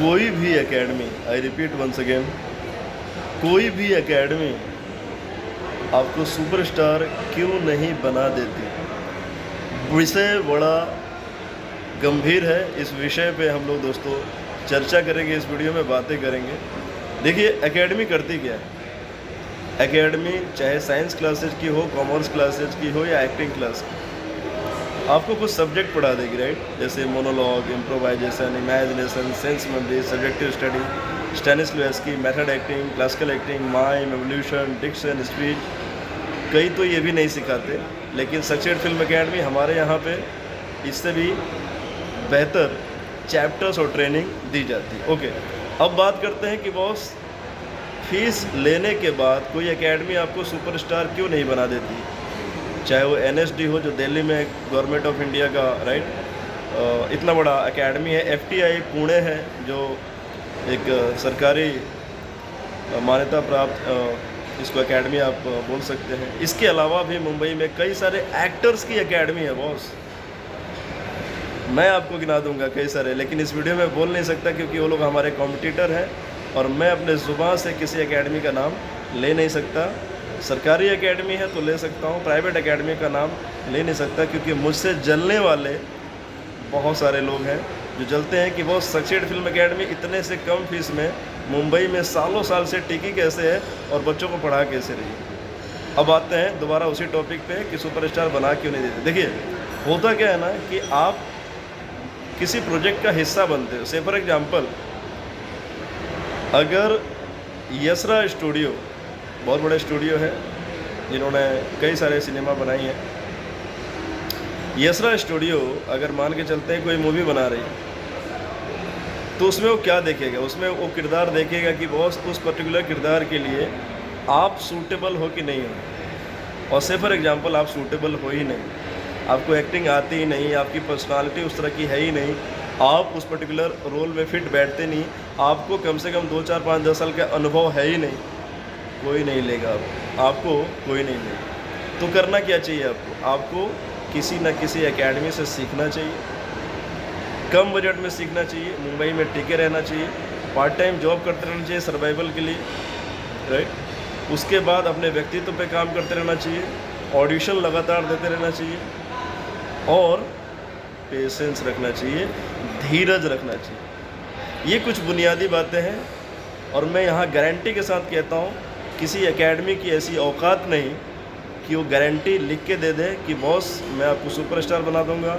कोई भी academy, I repeat once again, कोई भी एकेडमी आपको सुपरस्टार क्यों नहीं बना देती। विषय बड़ा गंभीर है। इस विषय पे हम लोग दोस्तों चर्चा करेंगे, इस वीडियो में बातें करेंगे। देखिए एकेडमी करती क्या है। एकेडमी चाहे साइंस क्लासेज की हो, कॉमर्स क्लासेज की हो या एक्टिंग क्लास की, आपको कुछ सब्जेक्ट पढ़ा देगी, राइट। जैसे monologue, improvisation, imagination, sense memory, subjective study, Stanislavski, method acting, classical acting, mime, evolution, diction, speech. कई तो ये भी नहीं सिखाते, लेकिन सक्सेड फिल्म एकेडमी हमारे यहाँ पे इससे भी बेहतर चैप्टर्स और ट्रेनिंग दी जाती है। ओके, अब बात करते हैं कि बॉस फीस लेने के बाद कोई एकेडमी आपको सुपरस्टार क्यों नहीं बना देती। चाहे वो NSD हो जो दिल्ली में गवर्नमेंट ऑफ इंडिया का, राइट, इतना बड़ा एकेडमी है। FTI पुणे है जो एक सरकारी मान्यता प्राप्त इसको एकेडमी आप बोल सकते हैं। इसके अलावा भी मुंबई में कई सारे एक्टर्स की एकेडमी है बॉस, मैं आपको गिना दूंगा कई सारे, लेकिन इस वीडियो में बोल नहीं सकता क्योंकि वो लोग हमारे कॉम्पिटिटर हैं और मैं अपने ज़ुबान से किसी एकेडमी का नाम ले नहीं सकता। सरकारी एकेडमी है तो ले सकता हूँ, प्राइवेट एकेडमी का नाम ले नहीं सकता क्योंकि मुझसे जलने वाले बहुत सारे लोग हैं जो जलते हैं कि वो सक्सेड फिल्म एकेडमी इतने से कम फीस में मुंबई में सालों साल से टिकी कैसे है और बच्चों को पढ़ा कैसे रही है। अब आते हैं दोबारा उसी टॉपिक पे कि सुपरस्टार बना क्यों नहीं देते। देखिए होता क्या है ना कि आप किसी प्रोजेक्ट का हिस्सा बनते हो। से फॉर एग्जाम्पल अगर यसरा स्टूडियो, बहुत बड़े स्टूडियो है जिन्होंने कई सारे सिनेमा बनाई हैं, यसरा स्टूडियो अगर मान के चलते हैं कोई मूवी बना रही है तो उसमें वो क्या देखेगा, उसमें वो किरदार देखेगा कि बॉस उस पर्टिकुलर किरदार के लिए आप सूटेबल हो कि नहीं हो। और से फॉर एग्जांपल आप सूटेबल हो ही नहीं, आपको एक्टिंग आती ही नहीं, आपकी पर्सनालिटी उस तरह की है ही नहीं, आप उस पर्टिकुलर रोल में फिट बैठते नहीं, आपको कम से कम 2, 4, 5, 10 साल का अनुभव है ही नहीं, कोई नहीं लेगा आपको कोई नहीं लेगा। तो करना क्या चाहिए आपको किसी न किसी एकेडमी से सीखना चाहिए, कम बजट में सीखना चाहिए, मुंबई में टिके रहना चाहिए, पार्ट टाइम जॉब करते रहना चाहिए सर्वाइवल के लिए, राइट। उसके बाद अपने व्यक्तित्व पे काम करते रहना चाहिए, ऑडिशन लगातार देते रहना चाहिए और पेशेंस रखना चाहिए, धीरज रखना चाहिए। ये कुछ बुनियादी बातें हैं और मैं यहाँ गारंटी के साथ कहता हूँ किसी एकेडमी की ऐसी औकात नहीं कि वो गारंटी लिख के दे दे कि बॉस मैं आपको सुपरस्टार बना दूंगा,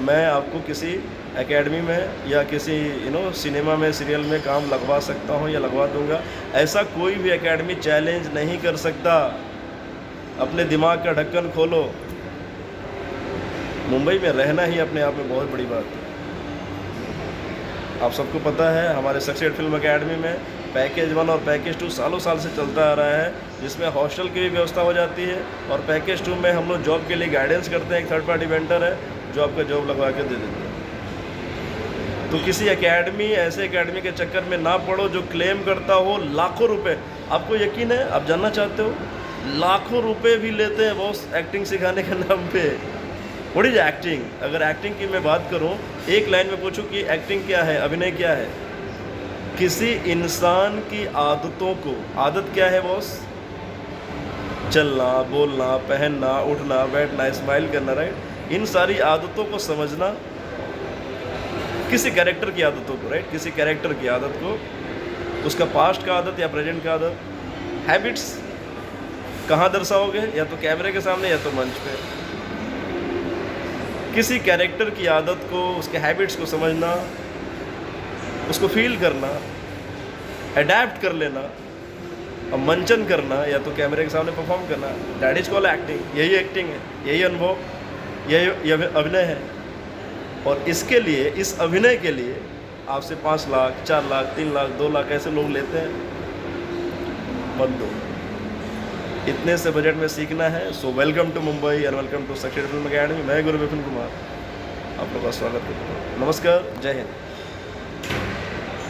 मैं आपको किसी एकेडमी में या किसी सिनेमा में, सीरियल में काम लगवा सकता हूँ या लगवा दूंगा। ऐसा कोई भी एकेडमी चैलेंज नहीं कर सकता। अपने दिमाग का ढक्कन खोलो। मुंबई में रहना ही अपने आप में बहुत बड़ी बात है। आप सबको पता है हमारे सक्सेड फिल्म एकेडमी में पैकेज 1 और पैकेज 2 सालों साल से चलता आ रहा है, जिसमें हॉस्टल की भी व्यवस्था हो जाती है और पैकेज 2 में हम लोग जॉब के लिए गाइडेंस करते हैं। एक थर्ड पार्टी वेंडर है जो आपका जॉब लगवा के दे देते हैं। तो किसी एकेडमी, ऐसे एकेडमी के चक्कर में ना पड़ो जो क्लेम करता हो लाखों रुपए। आपको यकीन है, आप जानना चाहते हो, लाखों रुपए भी लेते हैं बॉस एक्टिंग सिखाने के नाम पे। What is acting? अगर एक्टिंग की मैं बात करूं, एक लाइन में पूछूं कि एक्टिंग क्या है, अभिनय क्या है? किसी इंसान की आदतों को, आदत क्या है बॉस? चलना, बोलना, पहनना, उठना, बैठना, स्माइल करना, राइट। इन सारी आदतों को समझना, किसी कैरेक्टर की आदतों को, राइट, किसी कैरेक्टर की आदत को, उसका पास्ट का आदत या प्रेजेंट का आदत, हैबिट्स कहाँ दर्शाओगे, या तो कैमरे के सामने या तो मंच पे। किसी कैरेक्टर की आदत को, उसके हैबिट्स को समझना, उसको फील करना, अडैप्ट कर लेना और मंचन करना या तो कैमरे के सामने परफॉर्म करना, दैट इज कॉल्ड एक्टिंग। यही एक्टिंग है, यही अनुभव, यही अभिनय है। और इसके लिए, इस अभिनय के लिए आपसे 5 लाख, 4 लाख, 3 लाख, 2 लाख ऐसे लोग लेते हैं। मत दो, इतने से बजट में सीखना है। So welcome to Mumbai and welcome to succeed film academy. मैं गुरु विपिन कुमार आप लोगों का स्वागत करता हूँ। नमस्कार, जय हिंद।